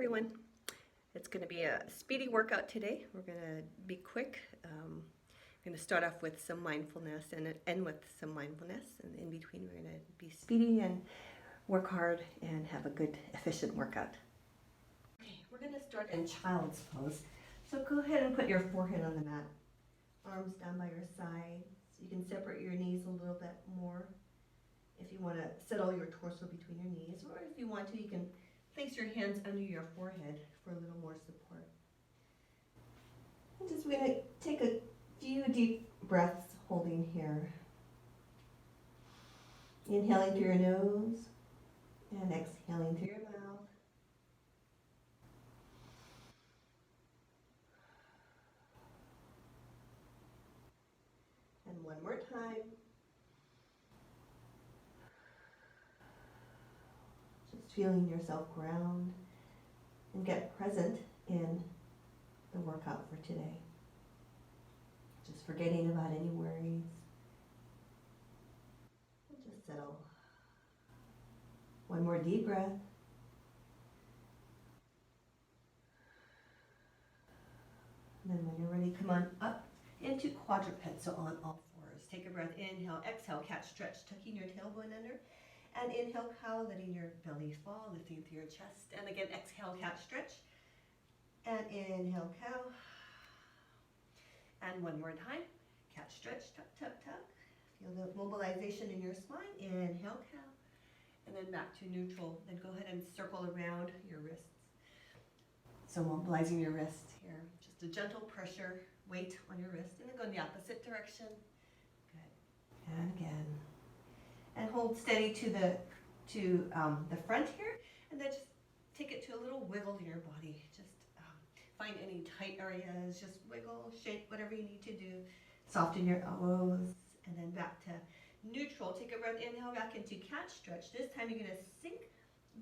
everyone. It's going to be a speedy workout today. We're going to be quick. I'm going to start off with some mindfulness and end with some mindfulness. And in between, we're going to be speedy and work hard and have a good, efficient workout. Okay, we're going to start in child's pose. So go ahead and put your forehead on the mat. Arms down by your side. So you can separate your knees a little bit more. If you want to settle your torso between your knees, or if you want to, you can place your hands under your forehead for a little more support. And just we're going to take a few deep breaths holding here. Inhaling through your nose and exhaling through your mouth. And one more time. Just feeling yourself ground and get present in the workout for today. Just forgetting about any worries. And just settle. One more deep breath. And then when you're ready, come on up into quadruped, so on all fours. Take a breath, inhale, exhale, catch, stretch, tucking your tailbone under. And inhale, cow, letting your belly fall, lifting through your chest. And again, exhale, catch, stretch. And inhale, cow. And one more time, catch, stretch, tuck, tuck, tuck. Feel the mobilization in your spine. Inhale, cow. And then back to neutral. Then go ahead and circle around your wrists. So mobilizing your wrists here. Just a gentle pressure, weight on your wrist. And then go in the opposite direction. Good. And again. And hold steady to the front here. And then just take it to a little wiggle in your body. Just find any tight areas. Just wiggle, shake, whatever you need to do. Soften your elbows. And then back to neutral. Take a breath. Inhale back into catch, stretch. This time you're going to sink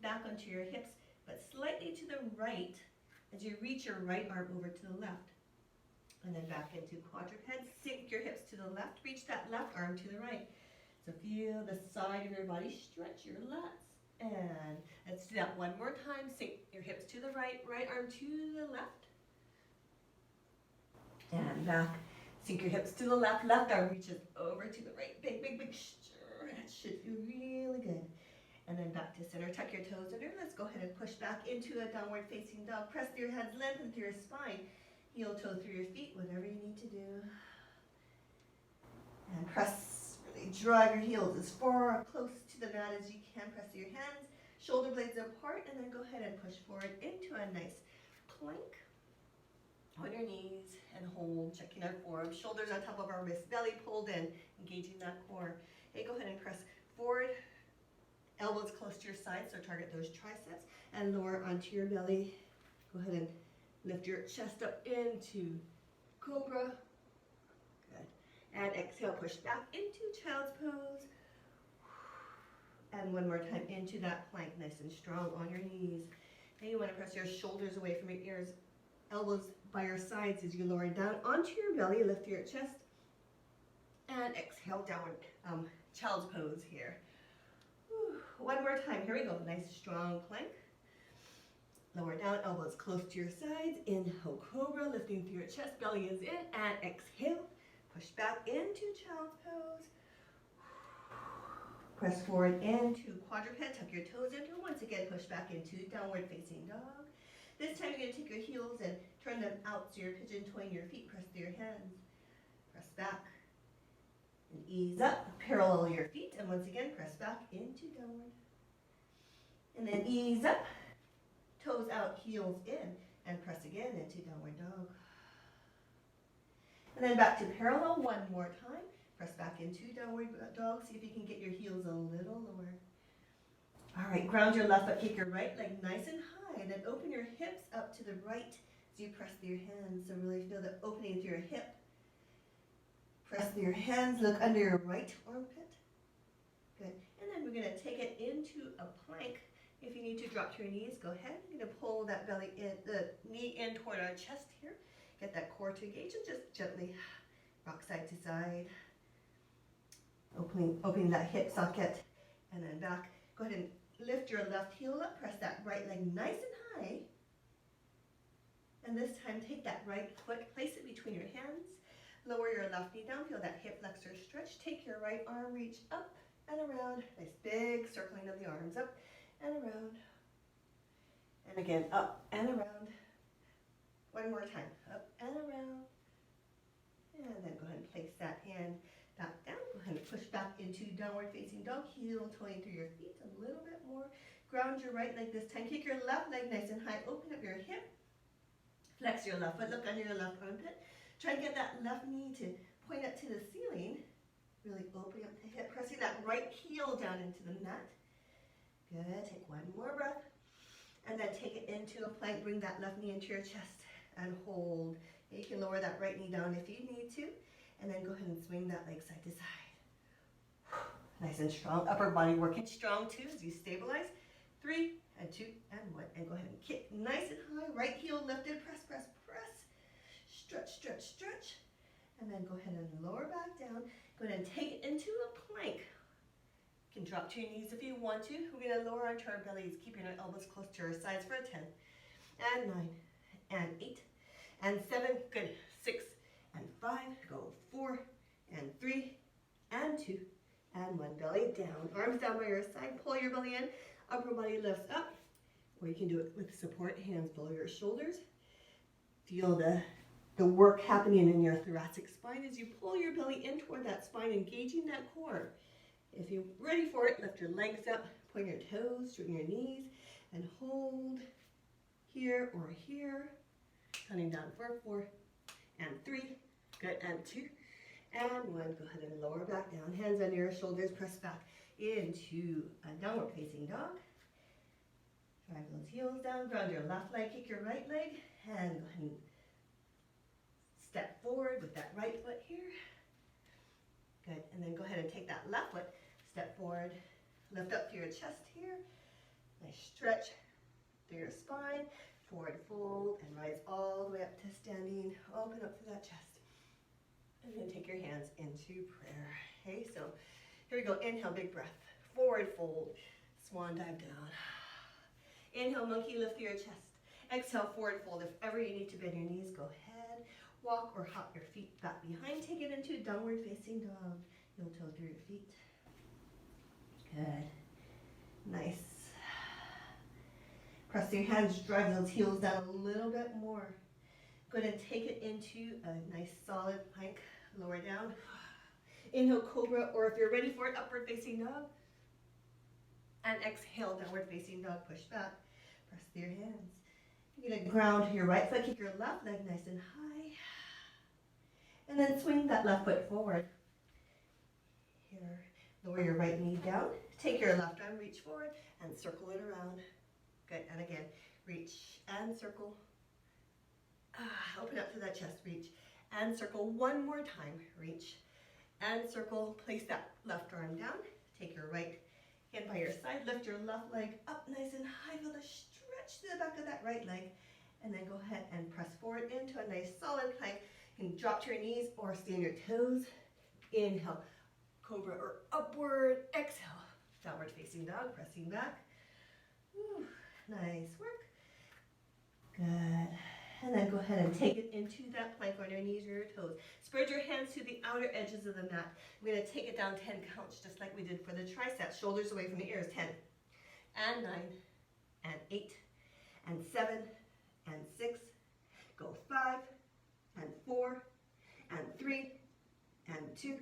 back onto your hips, but slightly to the right as you reach your right arm over to the left. And then back into quadruped. Sink your hips to the left. Reach that left arm to the right. So feel the side of your body stretch your lats. And let's do that one more time. Sink your hips to the right, right arm to the left. And back. Sink your hips to the left, left arm reaches over to the right. Big, big, big stretch. That should feel really good. And then back to center. Tuck your toes under. Let's go ahead and push back into a downward facing dog. Press through your hands, lengthen through your spine. Heel toe through your feet, whatever you need to do. And press, really drive your heels as far close to the mat as you can. Press through your hands, shoulder blades apart, and then go ahead and push forward into a nice plank on your knees and hold, checking our forearms, shoulders on top of our wrists, belly pulled in, engaging that core. Okay, go ahead and press forward, elbows close to your sides, so target those triceps, and lower onto your belly. Go ahead and lift your chest up into cobra. Good. And exhale, push back into child's pose. And one more time into that plank, nice and strong on your knees. Now you want to press your shoulders away from your ears, elbows by your sides as you lower down onto your belly, lift your chest, and exhale, downward child's pose here. One more time, here we go, nice strong plank. Lower down, elbows close to your sides, inhale, cobra, lifting through your chest, belly is in, and exhale, push back into child's pose. Press forward into quadruped, tuck your toes under, once again push back into downward facing dog. This time you're going to take your heels and turn them out so you're pigeon-toeing your feet. Press through your hands. Press back. And ease up. Parallel your feet. And once again, press back into downward. And then ease up. Toes out, heels in. And press again into downward dog. And then back to parallel one more time. Press back into downward dog. See if you can get your heels a little lower. All right, ground your left foot, kick your right leg nice and high, and then open your hips up to the right as you press through your hands. So really feel the opening through your hip. Press through your hands, look under your right armpit. Good. And then we're going to take it into a plank. If you need to drop to your knees, go ahead. You're going to pull that belly in, the knee in toward our chest here. Get that core to engage and just gently rock side to side. Opening that hip socket and then back. Go ahead and lift your left heel up, press that right leg nice and high, And this time, take that right foot, place it between your hands. Lower your left knee down, feel that hip flexor stretch. Take your right arm, reach up and around. Nice big circling of the arms, up and around. And again, up and around. One more time, up and around. And then go ahead and place that hand back down. Go ahead and push back into downward facing dog, heel toeing through your feet a little bit more. Ground your right leg this time. Kick your left leg nice and high. Open up your hip. Flex your left foot, look under your left armpit. Try and get that left knee to point up to the ceiling. Really opening up the hip, pressing that right heel down into the mat. Good, take one more breath. And then take it into a plank, bring that left knee into your chest and hold. You can lower that right knee down if you need to. And then go ahead and swing that leg side to side. Nice and strong, upper body working strong too as you stabilize. 3 and 2 and 1. And go ahead and kick nice and high, right heel lifted, press, press, press. Stretch, stretch, stretch. And then go ahead and lower back down. Go ahead and take it into a plank. You can drop to your knees if you want to. We're going to lower onto our bellies, keeping our elbows close to our sides for a 10, and 9, and 8, and 7. Good. 6, and 5. Go 4, and 3, and 2, and 1. Belly down. Arms down by your side. Pull your belly in. Upper body lifts up. Or you can do it with support. Hands below your shoulders. Feel the work happening in your thoracic spine as you pull your belly in toward that spine, engaging that core. If you're ready for it, lift your legs up, point your toes, straighten your knees, and hold here or here. Counting down for 4, and 3, good, and 2, and 1. Go ahead and lower back down. Hands under your shoulders, press back into a downward facing dog. Drive those heels down, ground your left leg, kick your right leg, and go ahead and step forward with that right foot here. Good, and then go ahead and take that left foot, step forward, lift up to your chest here. Nice stretch through your spine, forward fold, and rise all the way up to standing. Open up to that chest. And then take your hands into prayer. Okay, so here we go. Inhale, big breath. Forward fold, swan dive down. Inhale, monkey, lift through your chest. Exhale, forward fold. If ever you need to bend your knees, go ahead. Walk or hop your feet back behind. Take it into downward facing dog. Heel toe through your feet. Good. Nice. Press your hands, drive those heels down a little bit more. Go ahead and take it into a nice solid plank. Lower down. Inhale, cobra, or if you're ready for it, upward facing dog. And exhale, downward facing dog. Push back. Press through your hands. You're going to ground your right foot, kick your left leg nice and high. And then swing that left foot forward. Here, lower your right knee down. Take your left arm, reach forward, and circle it around. Good, and again, reach and circle. Open up to that chest, reach and circle. One more time, reach and circle. Place that left arm down. Take your right hand by your side. Lift your left leg up nice and high. Feel the stretch to the back of that right leg. And then go ahead and press forward into a nice solid plank. You can drop to your knees or stay on your toes. Inhale, cobra or upward. Exhale, downward facing dog, pressing back. Whew, nice work. Good. And then go ahead and take it into that plank on your knees or your toes. Spread your hands to the outer edges of the mat. We're going to take it down 10 counts, just like we did for the triceps. Shoulders away from the ears. 10, and 9, and 8, and 7, and 6. Go 5, and 4, and 3, and 2,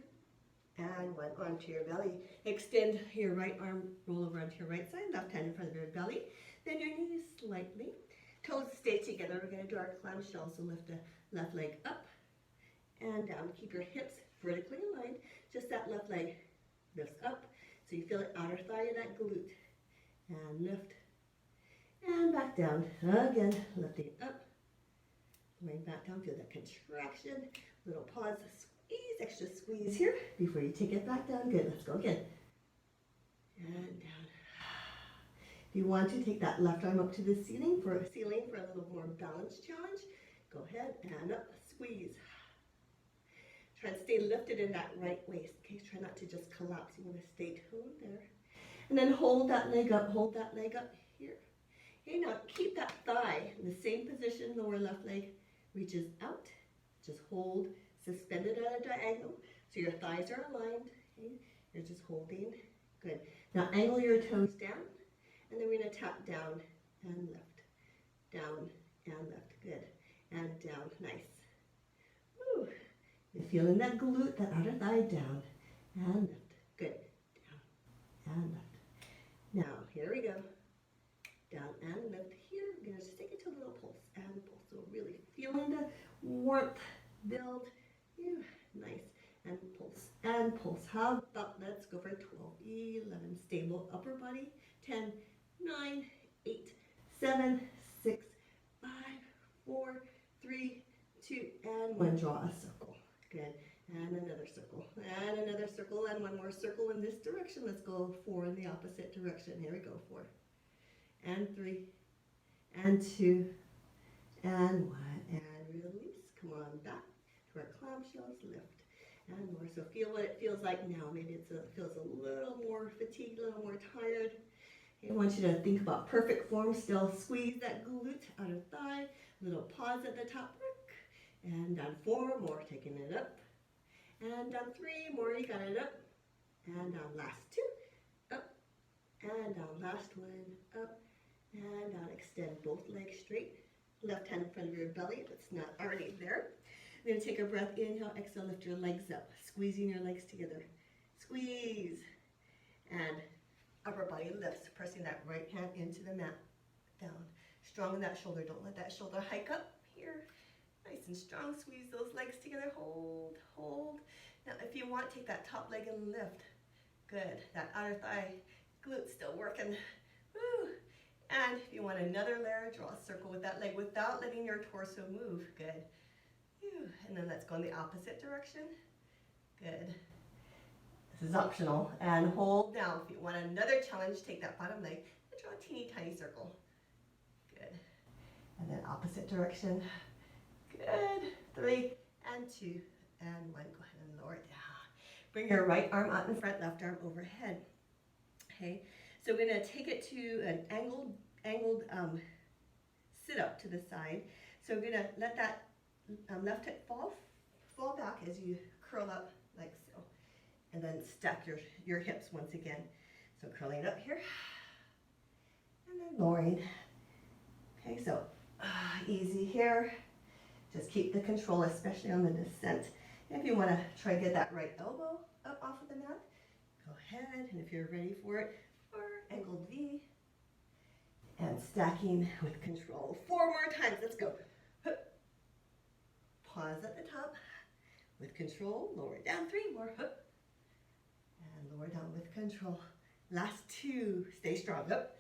and 1. Onto your belly. Extend your right arm, roll over onto your right side, left hand in front of your belly. Bend your knees slightly. Toes stay together. We're going to do our clamshell. So lift the left leg up and down. Keep your hips vertically aligned. Just that left leg lifts up. So you feel the outer thigh of that glute. And lift. And back down. Again, lifting up. Going back down. Feel that contraction. Little pause. Squeeze. Extra squeeze here before you take it back down. Good. Let's go again. And down. If you want to, take that left arm up to the ceiling for a little more balance challenge. Go ahead and up, squeeze. Try and stay lifted in that right waist. Okay, try not to just collapse. You want to stay toned there. And then hold that leg up here. Okay, now keep that thigh in the same position, lower left leg reaches out. Just hold, suspended at a diagonal, so your thighs are aligned. Okay? You're just holding. Good. Now angle your toes down, and then we're going to tap down and left. Down and left. Good. And down. Nice. Woo. You're feeling that glute, that outer thigh down and lift. Good. Down and lift. Now, here we go. Down and lift. Here, we're going to just take it to a little pulse and pulse. So really feeling the warmth build. Yeah, nice. And pulse and pulse. How about, let's go for 12, 11. Stable upper body. 10, 9, 8, 7, 6, 5, 4, 3, 2, and 1. Draw a circle. Good. And another circle. And another circle. And one more circle in this direction. Let's go 4 in the opposite direction. Here we go. 4. And 3. And 2. And 1. And release. Come on back to our clamshells. Lift. And more. So feel what it feels like now. Maybe it feels a little more fatigued, a little more tired. I want you to think about perfect form. Still squeeze that glute, outer thigh. Little pause at the top. And down 4 more. Taking it up. And down 3 more. You got it up. And down last 2. Up. And down last 1. Up. And down. Extend both legs straight. Left hand in front of your belly if it's not already there. Then take a breath. Inhale, exhale, lift your legs up. Squeezing your legs together. Squeeze. And upper body lifts. Pressing that right hand into the mat. Down. Strong in that shoulder. Don't let that shoulder hike up. Here. Nice and strong. Squeeze those legs together. Hold, hold. Now if you want, take that top leg and lift. Good. That outer thigh glute still working. Woo. And if you want another layer, draw a circle with that leg without letting your torso move. Good. And then let's go in the opposite direction. Good. This is optional. And hold down. If you want another challenge, take that bottom leg and draw a teeny tiny circle. Good. And then opposite direction. Good. 3 and 2 and 1. Go ahead and lower it down. Bring your right arm out in front, left arm overhead. Okay. So we're going to take it to an angled sit up to the side. So we're going to let that left hip fall back as you curl up like so. And then stack your hips once again. So curling up here. And then lowering. Okay, so easy here. Just keep the control, especially on the descent. If you want to try to get that right elbow up off of the mat, go ahead. And if you're ready for it, or angled V. And stacking with control. 4 more times. Let's go. Pause at the top with control. Lower down 3 more. And lower down with control. Last 2. Stay strong. Up.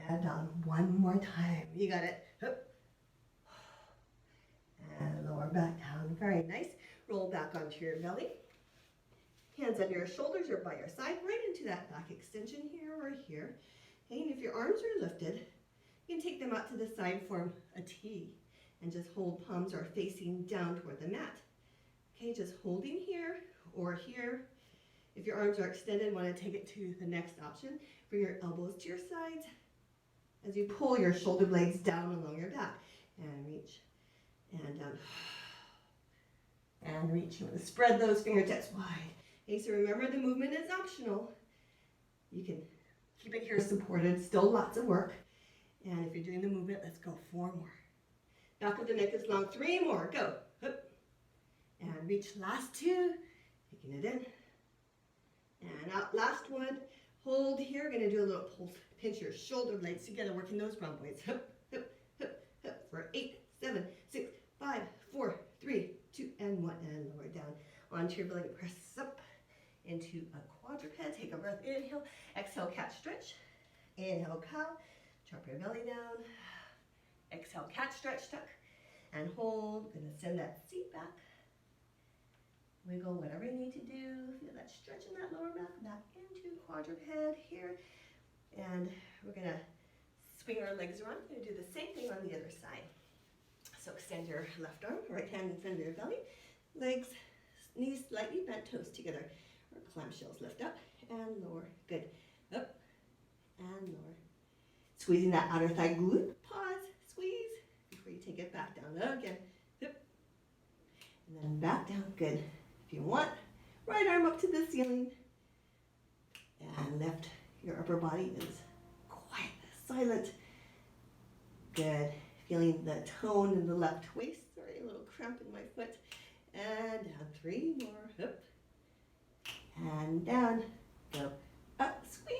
And down 1 more time. You got it. And lower back down. Very nice. Roll back onto your belly. Hands under your shoulders or by your side. Right into that back extension here or here. And if your arms are lifted, you can take them out to the side, form a T. And just hold, palms are facing down toward the mat. Okay, just holding here or here. If your arms are extended, want to take it to the next option. Bring your elbows to your sides as you pull your shoulder blades down along your back. And reach. And down. And reach. You want to spread those fingertips wide. Okay, so remember the movement is optional. You can keep it here supported. Still lots of work. And if you're doing the movement, let's go 4 more. Back of the neck is long. 3 more. Go. Up. And reach. Last 2. Taking it in. And out. Last 1. Hold here. Going to do a little pulse. Pinch your shoulder blades together. Working those rhomboids. Hup, hup, hup, hup. For 8, 7, 6, 5, 4, 3, 2, and 1. And lower down onto your belly. Press up into a quadruped. Take a breath. Inhale. Exhale. Catch. Stretch. Inhale. Cow. Drop your belly down. Exhale, catch, stretch, tuck, and hold. Gonna send that seat back. Wiggle whatever you need to do. Feel that stretch in that lower back, back into quadruped here. And we're gonna swing our legs around. We're gonna do the same thing on the other side. So extend your left arm, right hand in front of your belly. Legs, knees slightly bent, toes together. Or clamshells lift up and lower. Good. Up and lower. Squeezing that outer thigh glute. Pause, squeeze, before you take it back down again. Hip. And then back down, good. If you want, right arm up to the ceiling. And lift. Your upper body is quiet, silent. Good. Feeling the tone in the left waist. Sorry, a little cramp in my foot. And down, 3 more, up. And down, go up, squeeze.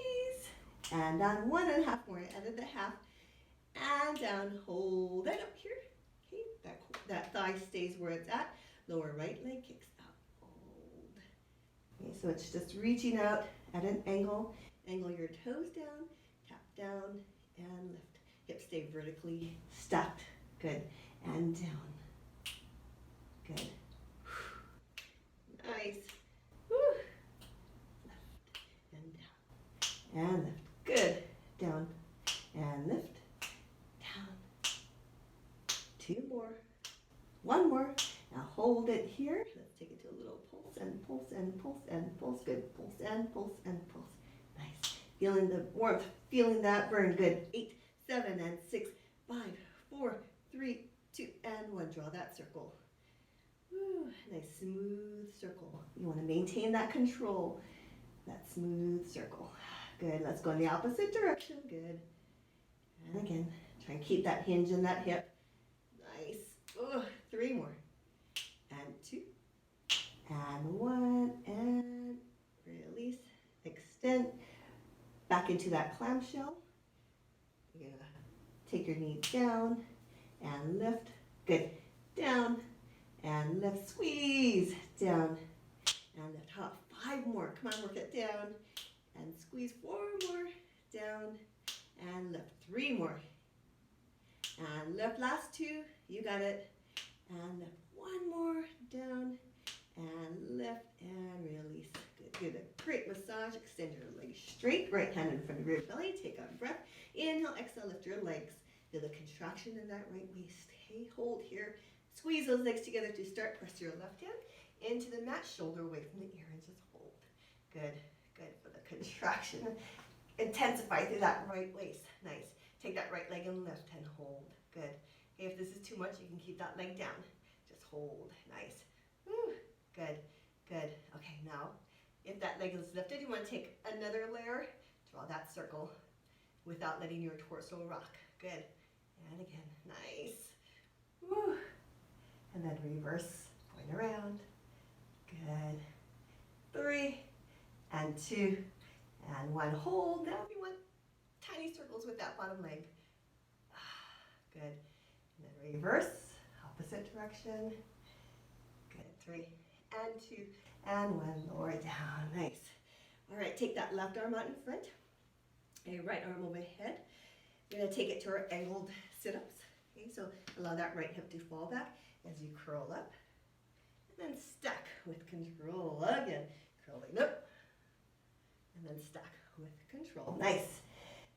And down, 1.5 more, end of the half. And down, hold it up here. Okay, that thigh stays where it's at. Lower right leg kicks up, hold. Okay, so it's just reaching out at an angle. Angle your toes down, tap down, and lift. Hips stay vertically stacked. Good. And down. Good. Nice. Woo. Left and down. And lift. Good. Down and lift. Down. 2 more. 1 more. Now hold it here. Let's take it to a little pulse and pulse and pulse and pulse. Good. Pulse and pulse and pulse. Nice. Feeling the warmth. Feeling that burn. Good. 8, 7, and 6, 5, 4, 3, 2, and 1. Draw that circle. Woo, nice smooth circle. You want to maintain that control, that smooth circle. Good. Let's go in the opposite direction. Good. And again, try and keep that hinge in that hip. Nice. Ooh, 3 more. And 2. And 1. And release. Extend. Back into that clamshell. You're going to take your knee down and lift. Good. Down and lift. Squeeze. Down and lift. Hop. 5 more. Come on, work it down. And squeeze. 4 more. Down and lift. 3 more. And lift. Last 2. You got it. And lift. 1 more. Down and lift and release. Good. Give a great massage. Extend your legs straight. Right hand in front of your belly. Take a breath. Inhale, exhale, lift your legs. Feel the contraction in that right waist. Hey, hold here. Squeeze those legs together to start. Press your left hand into the mat, shoulder away from the ear, and just hold. Good, good for the contraction. Intensify through that right waist. Nice. Take that right leg and lift and hold. Good. Okay, if this is too much, you can keep that leg down. Just hold. Nice. Woo. Good, good. Okay, now, if that leg is lifted, you want to take another layer. Draw that circle without letting your torso rock. Good. And again, nice. Woo. And then reverse, going around. Good. 3 and 2 and 1. Hold. Now we want tiny circles with that bottom leg. Good. And then reverse, opposite direction. Good. 3 and 2 and 1. Lower down. Nice. All right, take that left arm out in front. And your right arm overhead. You're going to take it to our angled sit-ups. Okay, so allow that right hip to fall back as you curl up. And then stack with control. Again, curling up. And then stack with control. Nice.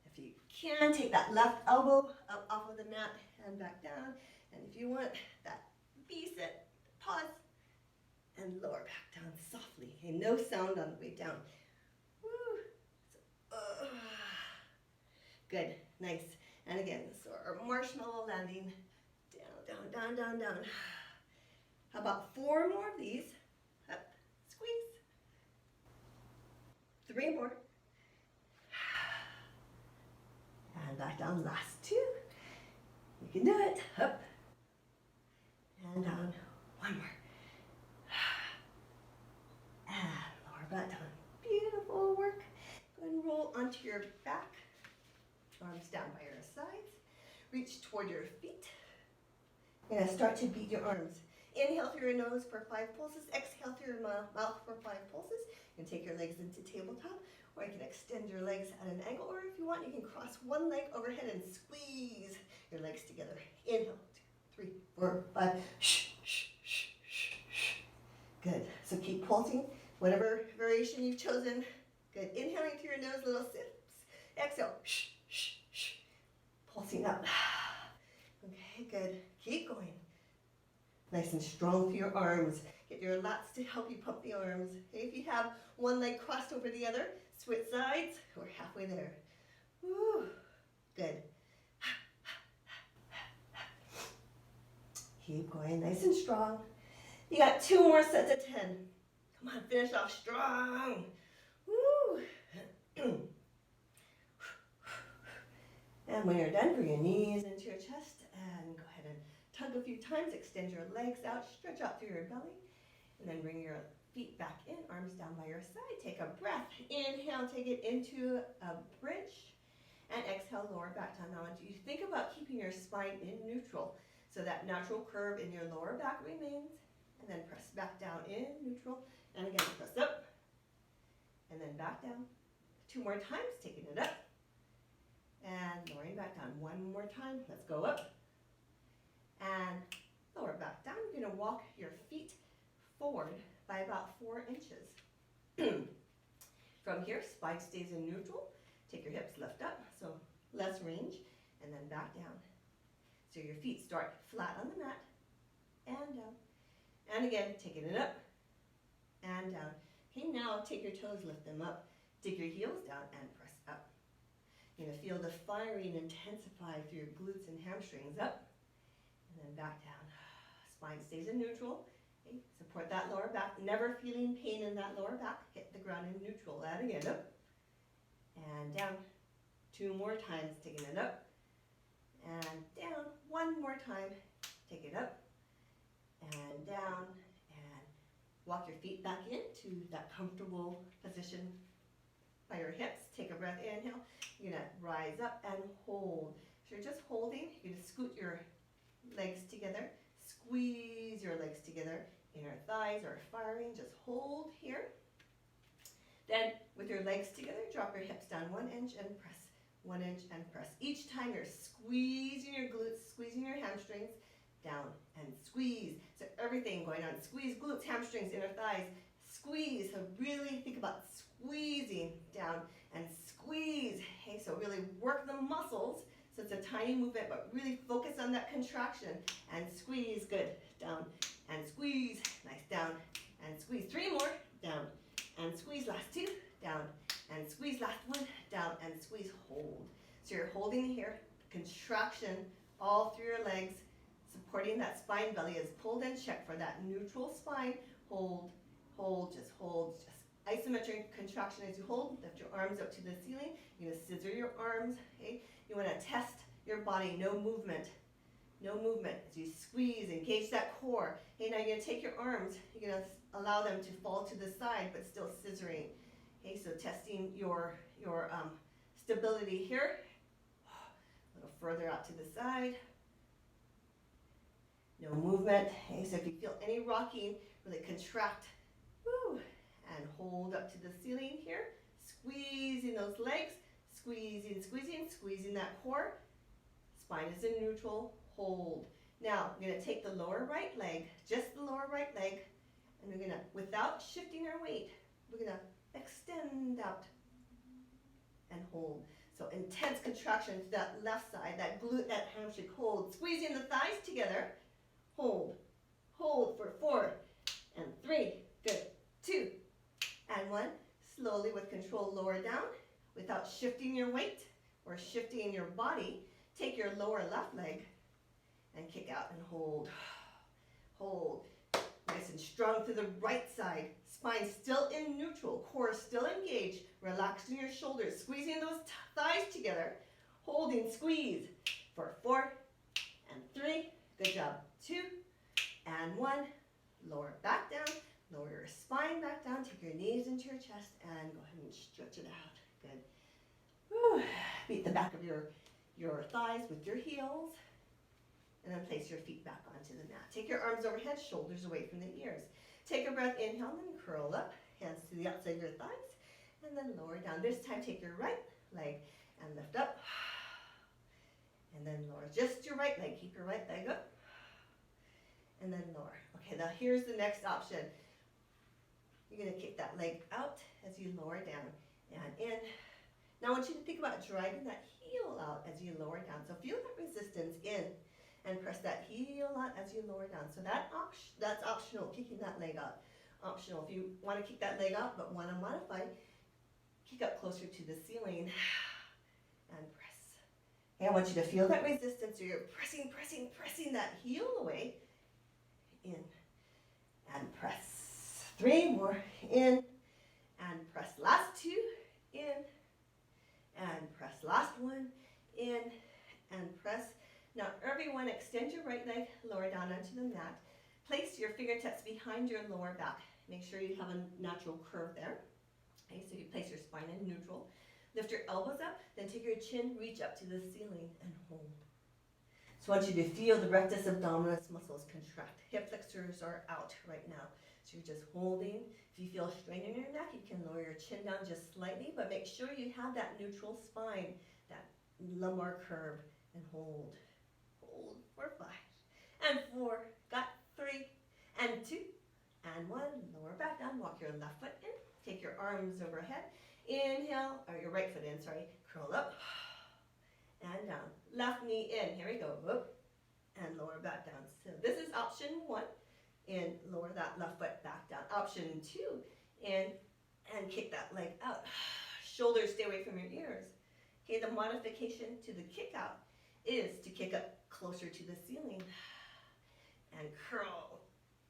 If you can, take that left elbow up off of the mat and back down. And if you want that V-sit, pause and lower back down softly. Okay, no sound on the way down. Woo. So, good. Nice. And again, so our marshmallow landing. Down, down, down, down, down. How about 4 more of these? Up, squeeze. 3 more. And back down, last 2. You can do it. Up. And down. 1 more. And lower back down. Beautiful work. Go and roll onto your back. Arms down by your sides. Reach toward your feet. You're going to start to beat your arms. Inhale through your nose for 5 pulses. Exhale through your mouth for 5 pulses. You can take your legs into tabletop, or you can extend your legs at an angle, or if you want, you can cross one leg overhead and squeeze your legs together. Inhale, 2, 3, 4, 5. Shh, shh, shh, shh, shh. Good. So keep pulsing, whatever variation you've chosen. Good. Inhaling through your nose, little sips. Exhale. Shh, shh, shh. Pulsing up. Okay, good. Keep going. Nice and strong through your arms. Get your lats to help you pump the arms. Okay, if you have one leg crossed over the other, switch sides. We're halfway there. Woo. Good. Keep going nice and strong. You got 2 more sets of 10. Come on, finish off strong. Woo. And when you're done, bring your knees into your chest and go ahead and tug a few times. Extend your legs out, stretch out through your belly. And then bring your feet back in, arms down by your side. Take a breath. Inhale, take it into a bridge. And exhale, lower back down. Now, you think about keeping your spine in neutral. So that natural curve in your lower back remains. And then press back down in neutral. And again, press up. And then back down. 2 more times, taking it up. And lowering back down. 1 more time. Let's go up. And lower back down. You're going to walk your feet forward by about 4 inches. From here, spine stays in neutral. Take your hips lift up, so less range, and then back down. So your feet start flat on the mat, and down. And again, taking it up, and down. Okay, now take your toes, lift them up. Dig your heels down and press up. You're going to feel the firing intensify through your glutes and hamstrings up, and then back down. Spine stays in neutral. Okay, support that lower back. Never feeling pain in that lower back. Hit the ground in neutral. That again, up and down. 2 more times, taking it up and down. 1 more time, take it up and down, and walk your feet back into that comfortable position by your hips. Take a breath, inhale. You're gonna rise up and hold. So you're just holding. You're gonna scoot your legs together, squeeze your legs together. Inner thighs are firing. Just hold here. Then, with your legs together, drop your hips down 1 inch and press. 1 inch and press. Each time you're squeezing your glutes, squeezing your hamstrings, down and squeeze. So everything going on. Squeeze glutes, hamstrings, inner thighs. Squeeze. So really think about squeezing down and squeeze. Okay, so really work the muscles. So it's a tiny movement, but really focus on that contraction and squeeze. Good. Down and squeeze. Nice. Down and squeeze. 3 more. Down and squeeze. Last 2. Down and squeeze. Last 1. Down and squeeze. Hold. So you're holding here. Contraction all through your legs. Supporting that spine. Belly is pulled and checked for that neutral spine. Hold. Hold. Just hold. Just isometric contraction as you hold. Lift your arms up to the ceiling. You're going to scissor your arms. Okay. You want to test your body. No movement. No movement. As you squeeze, engage that core. Okay, now you're going to take your arms. You're going to allow them to fall to the side, but still scissoring. Okay, so testing your stability here. A little further out to the side. No movement. Okay, so if you feel any rocking, really contract. Woo, and hold up to the ceiling here. Squeezing those legs. Squeezing, squeezing, squeezing that core. Spine is in neutral. Hold. Now, I'm going to take the lower right leg, just the lower right leg, and we're going to, without shifting our weight, we're going to extend out and hold. So intense contraction to that left side, that glute, that hamstring. Hold. Squeezing the thighs together. Hold. Hold for 4 and 3. Good. 2 and 1. Slowly with control, lower down without shifting your weight or shifting your body. Take your lower left leg and kick out and hold. Hold. Nice and strong to the right side. Spine still in neutral. Core still engaged. Relaxing your shoulders. Squeezing those thighs together. Holding. Squeeze for 4 and 3. Good job. 2 and 1. Lower back down. Lower your spine back down. Take your knees into your chest and go ahead and stretch it out. Good. Whew. Beat the back of your thighs with your heels. And then place your feet back onto the mat. Take your arms overhead, shoulders away from the ears. Take a breath, inhale, and then curl up. Hands to the outside of your thighs. And then lower down. This time, take your right leg and lift up. And then lower. Just your right leg. Keep your right leg up. And then lower. Okay, now here's the next option. You're going to kick that leg out as you lower down and in. Now I want you to think about driving that heel out as you lower down. So feel that resistance in. And press that heel out as you lower down. So that's optional, kicking that leg out. Optional. If you want to kick that leg out but want to modify, kick up closer to the ceiling and press. And I want you to feel that resistance, so you're pressing, pressing, pressing that heel away. In and press. 3 more. In and press. Last 2. In and press. Last 1. In and press. Now everyone extend your right leg, lower down onto the mat. Place your fingertips behind your lower back. Make sure you have a natural curve there. Okay, so you place your spine in neutral. Lift your elbows up, then take your chin, reach up to the ceiling and hold. So I want you to feel the rectus abdominis muscles contract. Hip flexors are out right now. So you're just holding. If you feel strain in your neck, you can lower your chin down just slightly, but make sure you have that neutral spine, that lumbar curve, and hold. Hold for 5 and 4. Got 3 and 2 and 1. Lower back down. Walk your left foot in. Take your arms overhead. Inhale, or your right foot in, sorry. Curl up and down. Left knee in. Here we go. Whoop. And lower back down. So this is option 1. And lower that left foot back down. Option 2. In and kick that leg out. Shoulders stay away from your ears. Okay, the modification to the kick out is to kick up closer to the ceiling. And curl.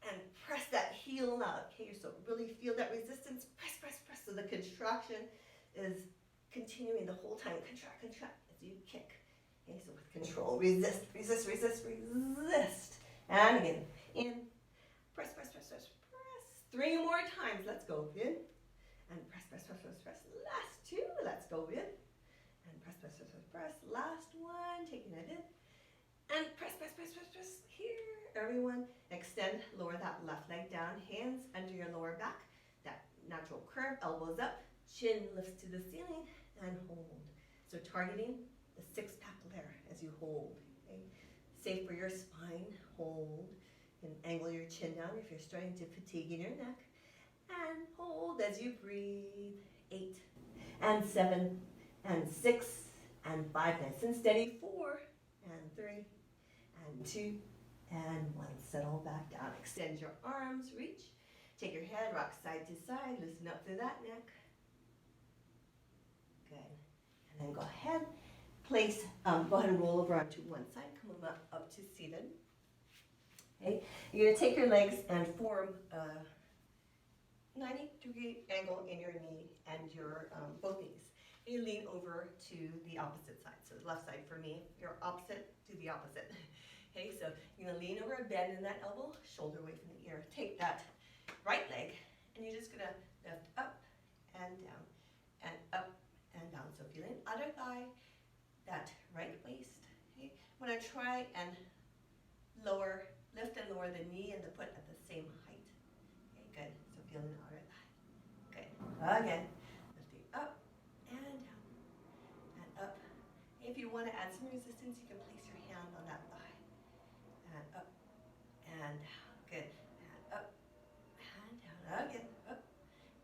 And press that heel out. Okay, so really feel that resistance. Press, press, press. So the contraction is continuing the whole time. Contract, contract as you kick. Okay, so with control, resist, resist, resist, resist. And again, in. Press, press, press, press, press. 3 more times. Let's go. In. And press, press, press, press, press. Last 2. Let's go. In. And press, press, press, press, press. Last 1. Taking it in. And press, press, press, press, press. Here. Everyone, extend, lower that left leg down, hands under your lower back, that natural curve, elbows up, chin lifts to the ceiling, and hold. So targeting the 6-pack there as you hold. Okay? Safe for your spine, hold, and angle your chin down if you're starting to fatigue in your neck, and hold as you breathe. 8 and 7 and 6 and 5, nice and steady. 4 and 3 and 2 and 1. Settle back down. Extend your arms, reach. Take your head, rock side to side. Loosen up through that neck. Good. And then go ahead. Place, go ahead and roll over onto one side. Come on up to seated. Okay. You're going to take your legs and form a 90-degree angle in your knee and your both knees. You lean over to the opposite side. So the left side for me, your opposite to the opposite. Okay, so you're going to lean over, bend in that elbow, shoulder away from the ear. Take that right leg, and you're just going to lift up and down, and up and down. So feeling other thigh, that right waist. Okay, I'm going to try and lower, lift and lower the knee and the foot at the same height. Okay, good. So feeling the outer thigh. Good. Again, lifting up and down and up. If you want to add some resistance, you can place your hand on that thigh. And up and down. Good. And up and down. Again. Up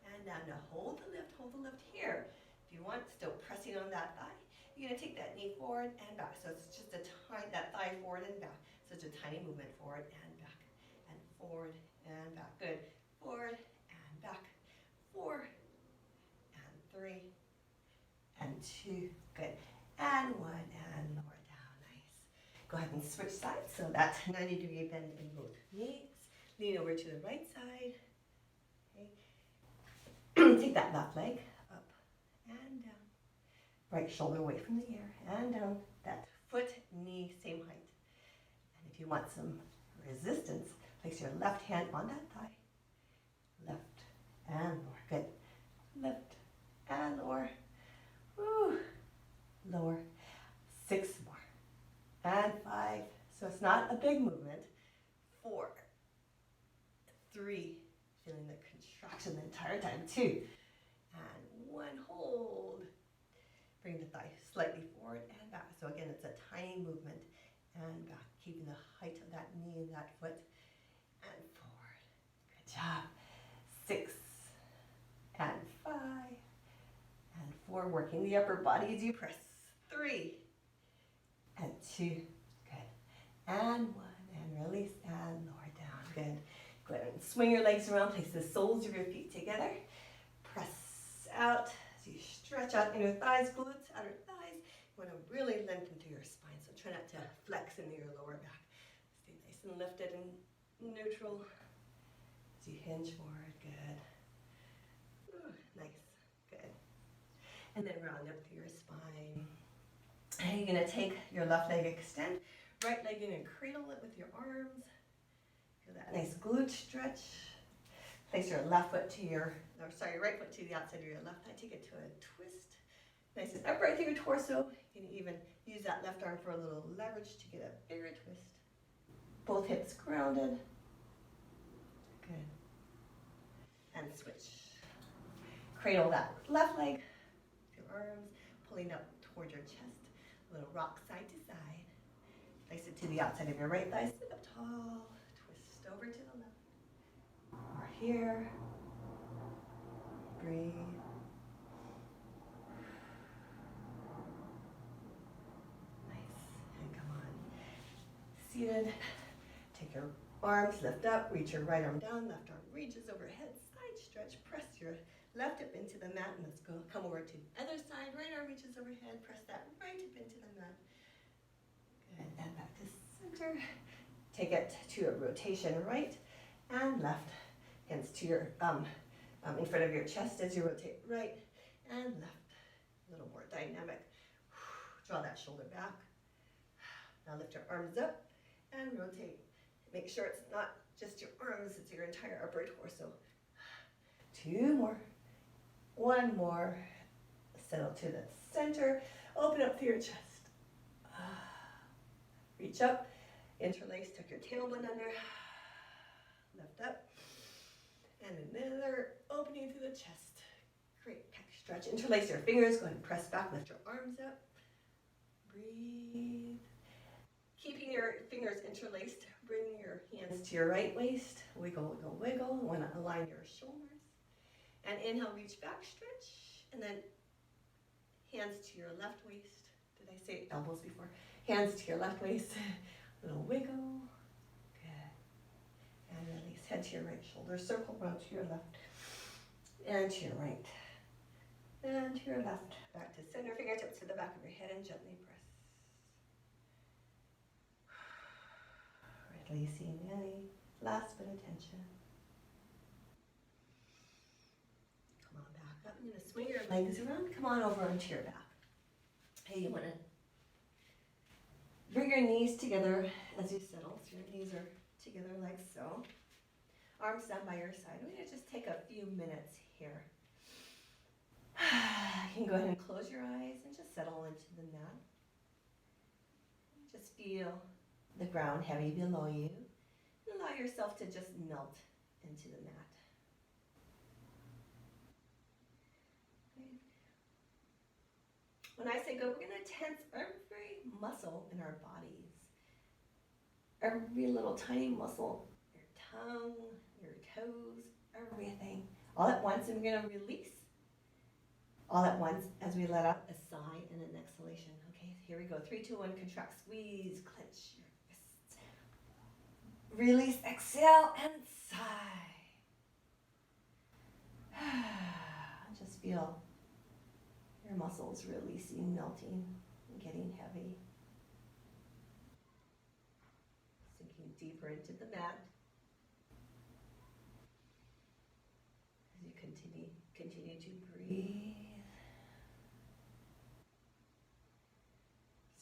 and down. Now hold the lift here. If you want, still pressing on that thigh. You're going to take that knee forward and back. So it's just a tiny, that thigh forward and back. So it's a tiny movement forward and back. And forward and back. Good. Forward and back. 4 and 3 and 2. Good. And 1 and lower. Go ahead and switch sides, so that's 90-degree bend in both knees. Lean over to the right side. Okay. Take that left leg up and down. Right shoulder away from the ear and down. That foot, knee, same height. And if you want some resistance, place your left hand on that thigh. Lift and lower. Good. Lift and lower. Woo. Lower. 6 more. And 5, so it's not a big movement. 4, 3, feeling the contraction the entire time. 2, and 1, hold. Bring the thigh slightly forward and back. So again, it's a tiny movement and back, keeping the height of that knee and that foot. And forward. Good job. 6, and 5, and 4, working the upper body as you press. 3, and 2, good, and 1, and release, and lower down, good. Go ahead and swing your legs around, place the soles of your feet together, press out as you stretch out inner thighs, glutes, outer thighs, You want to really lengthen through your spine, so try not to flex into your lower back. Stay nice and lifted and neutral as you hinge forward. Good. Ooh, nice. Good. And then round up through your spine. And you're going to take your left leg, extend, right leg in and cradle it with your arms. Feel that nice glute stretch. Place your right foot to the outside of your left thigh. Take it to a twist. Nice and upright through your torso. You can even use that left arm for a little leverage to get a bigger twist. Both hips grounded. Good. And switch. Cradle that left leg with your arms, pulling up toward your chest. A little rock side to side. Place it to the outside of your right thigh. Sit up tall. Twist over to the left. Or here. Breathe. Nice. And come on. Seated. Take your arms, lift up, reach your right arm down, left arm reaches overhead, side stretch, press your left hip into the mat, and let's go. Come over to the other side, right arm reaches overhead, press that right hip into the mat. Good, and back to center. Take it to a rotation right and left. Hands to your, in front of your chest as you rotate right and left. A little more dynamic. Draw that shoulder back. Now lift your arms up and rotate. Make sure it's not just your arms, it's your entire upper torso. 2 more. 1 more. Settle to the center. Open up through your chest. Reach up. Interlace. Tuck your tailbone under. Lift up. And another opening through the chest. Great pec stretch. Interlace your fingers. Go ahead and press back. Lift your arms up. Breathe. Keeping your fingers interlaced, bring your hands to your right waist. Wiggle, wiggle, wiggle. You want to align your shoulders. And inhale, reach back, stretch. And then hands to your left waist. Did I say elbows before? Hands to your left waist. A little wiggle. Good. And release. Head to your right shoulder. Circle around to your left. And to your right. And to your left. Back to center. Fingertips to the back of your head and gently press. Releasing any last bit of tension. Come on back up. I'm going to swing your legs around. Come on over onto your back. Hey, you want to bring your knees together as you settle. So your knees are together like so. Arms down by your side. We're going to just take a few minutes here. You can go ahead and close your eyes and just settle into the mat. Just feel the ground heavy below you. And allow yourself to just melt into the mat. Okay. When I say go, we're going to tense every muscle in our bodies. Every little tiny muscle, your tongue, your toes, everything. All at once, and we're going to release. All at once as we let out a sigh and an exhalation. Okay, here we go. 3, 2, 1, contract, squeeze, clench your fists. Release, exhale, and sigh. Just feel your muscles releasing, melting, and getting heavy. Sinking deeper into the mat. As you continue to breathe.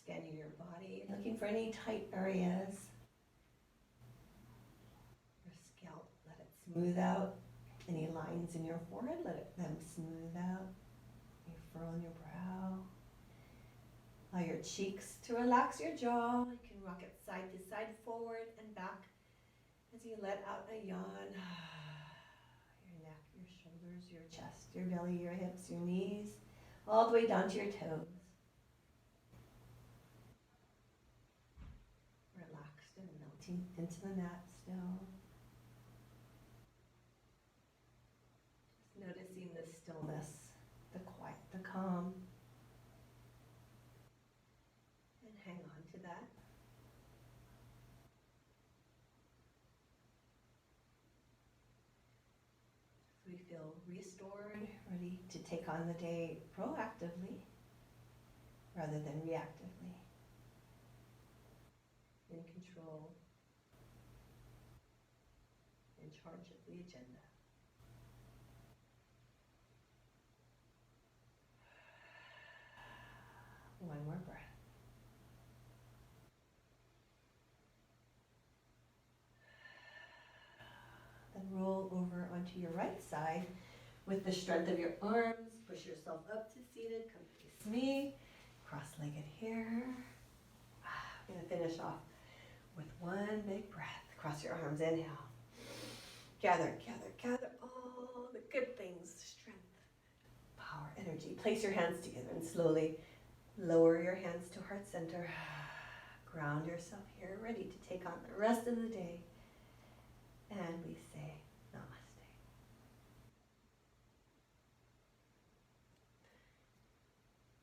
Scanning your body, looking for any tight areas. Your scalp, let it smooth out. Any lines in your forehead, let them smooth out. You furrow in your brow. Allow your cheeks to relax your jaw. You can rock it side to side, forward and back as you let out a yawn. Your neck, your shoulders, your chest, your belly, your hips, your knees, all the way down to your toes. Relaxed and melting into the mat still. Just noticing the stillness, the quiet, the calm. And hang on to that. So we feel restored, ready to take on the day proactively, rather than reactively. In control, in charge of the agenda. One more breath. Then roll over onto your right side with the strength of your arms. Push yourself up to seated. Come face me. Cross-legged here. I'm going to finish off with one big breath. Cross your arms. Inhale. Gather, gather, gather all the good things. Strength, power, energy. Place your hands together and slowly lower your hands to heart center. Ground yourself here, ready to take on the rest of the day. And we say namaste.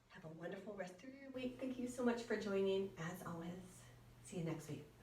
Have a wonderful rest of your week. Thank you so much for joining. As always, see you next week.